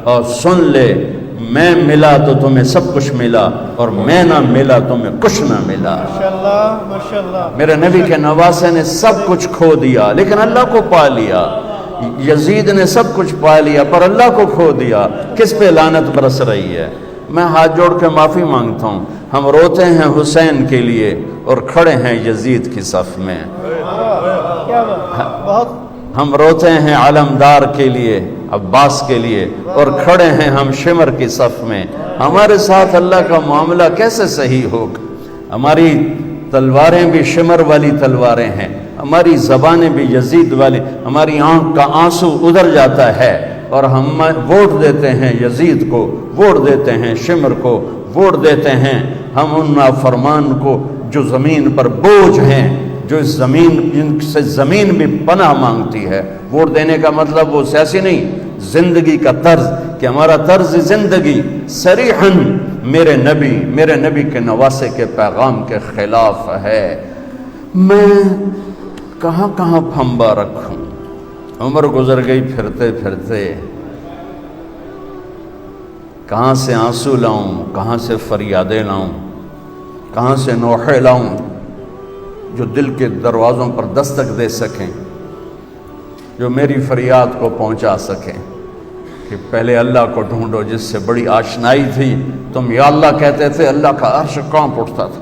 اور سن لے میں ملا تو تمہیں سب کچھ ملا اور میں نہ ملا تمہیں کچھ نہ ملا۔ ماشاءاللہ ماشاءاللہ۔ میرے نبی کے نواسے نے سب کچھ کھو دیا لیکن اللہ کو پا لیا۔ یزید نے سب کچھ پا لیا پر اللہ کو کھو دیا۔ کس پہ لعنت برس رہی ہے؟ میں ہاتھ جوڑ کے معافی مانگتا ہوں، ہم روتے ہیں حسین کے لیے اور کھڑے ہیں یزید کی صف میں۔ کیا بات، ہم روتے ہیں علمدار کے لیے، عباس کے لیے، اور کھڑے ہیں ہم شمر کی صف میں۔ ہمارے ساتھ اللہ کا معاملہ کیسے صحیح ہوگا؟ ہماری تلواریں بھی شمر والی تلواریں ہیں، ہماری زبانیں بھی یزید والی، ہماری آنکھ کا آنسو ادھر جاتا ہے اور ہم ووٹ دیتے ہیں یزید کو، ووٹ دیتے ہیں شمر کو، ووٹ دیتے ہیں ہم ان نافرمان کو جو زمین پر بوجھ ہیں، جو اس زمین جن سے زمین بھی پناہ مانگتی ہے۔ ووٹ دینے کا مطلب وہ سیاسی نہیں، زندگی کا طرز، کہ ہمارا طرز زندگی صریحاً میرے نبی کے نواسے کے پیغام کے خلاف ہے۔ میں کہاں کہاں پھنبا رکھوں؟ عمر گزر گئی پھرتے پھرتے، کہاں سے آنسو لاؤں، کہاں سے فریادیں لاؤں، کہاں سے نوحے لاؤں جو دل کے دروازوں پر دستک دے سکیں، جو میری فریاد کو پہنچا سکیں۔ کہ پہلے اللہ کو ڈھونڈو جس سے بڑی آشنائی تھی۔ تم یا اللہ کہتے تھے، اللہ کا عرش کانپ اٹھتا تھا۔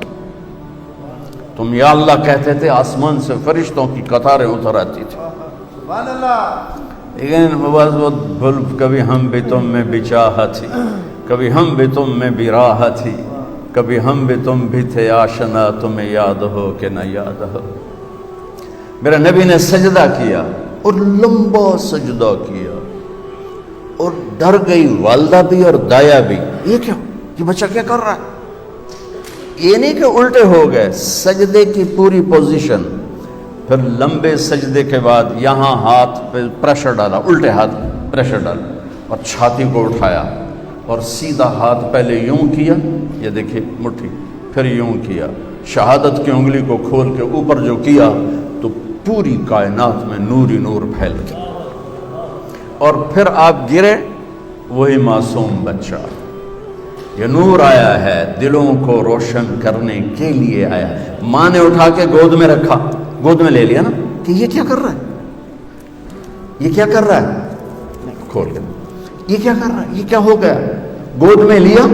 تم یا اللہ کہتے تھے، آسمان سے فرشتوں کی قطاریں اتر آتی تھی۔ سبحان اللہ۔ لیکن بھول کبھی ہم بھی تم میں بھی چاہت تھی، کبھی ہم بھی تم میں بھی راحت تھی، کبھی ہم بھی تم بھی تھے آشنا، تمہیں یاد ہو کہ نہ یاد ہو۔ میرے نبی نے سجدہ کیا اور لمبا سجدہ کیا اور ڈر گئی والدہ بھی اور دایا بھی۔ یہ کیا؟ یہ بچہ کیا کر رہا ہے؟ یہ نہیں کہ الٹے ہو گئے، سجدے کی پوری پوزیشن، پھر لمبے سجدے کے بعد یہاں ہاتھ پہ پریشر ڈالا، الٹے ہاتھ پریشر ڈالا اور چھاتی کو اٹھایا اور سیدھا ہاتھ پہلے یوں کیا، یہ دیکھیے مٹھی، پھر یوں کیا، شہادت کی انگلی کو کھول کے اوپر جو کیا تو پوری کائنات میں نور ہی نور پھیل گیا۔ اور پھر آپ گرے، وہی معصوم بچہ، یہ نور آیا ہے دلوں کو روشن کرنے کے لیے آیا۔ ماں نے اٹھا کے گود میں رکھا، گود میں لے لیا نا کہ یہ کیا کر رہا ہے، یہ کیا کر رہا ہے، کھول کے یہ کیا کر رہا ہے، یہ کیا ہو گیا؟ گود میں لیا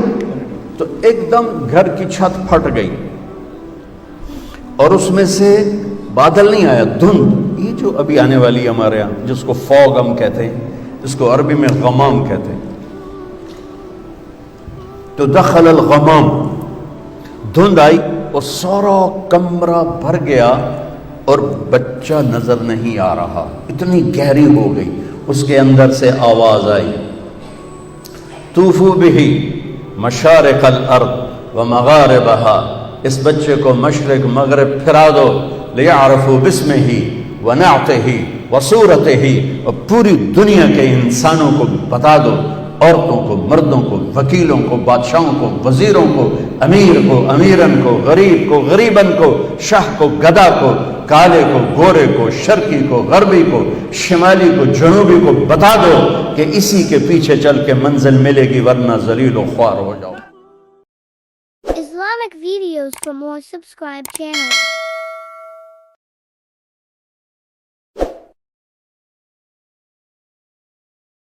تو ایک دم گھر کی چھت پھٹ گئی اور اس میں سے بادل نہیں آیا، دھند، یہ جو ابھی آنے والی ہمارے یہاں جس کو فوگ ہم کہتے ہیں، اس کو عربی میں غمام کہتے ہیں۔ تو دخل الغمام، دھند آئی اور سارا کمرہ بھر گیا اور بچہ نظر نہیں آ رہا، اتنی گہری ہو گئی۔ اس کے اندر سے آواز آئی، طوفوا بہ مشارق الارض ومغاربہا، اس بچے کو مشرق مغرب پھرا دو، لیعرفوا باسمہ ونعتہ وصورتہ، اور پوری دنیا کے انسانوں کو بتا دو، عورتوں کو، مردوں کو، وکیلوں کو، بادشاہوں کو، وزیروں کو، امیر کو، امیرن کو، غریب کو، غریبن کو، شاہ کو، گدا کو، کالے کو، گورے کو، شرقی کو، غربی کو، شمالی کو، جنوبی کو بتا دو کہ اسی کے پیچھے چل کے منزل ملے گی، ورنہ ذلیل و خوار ہو جاؤ۔ Islamic videos for more, subscribe channel.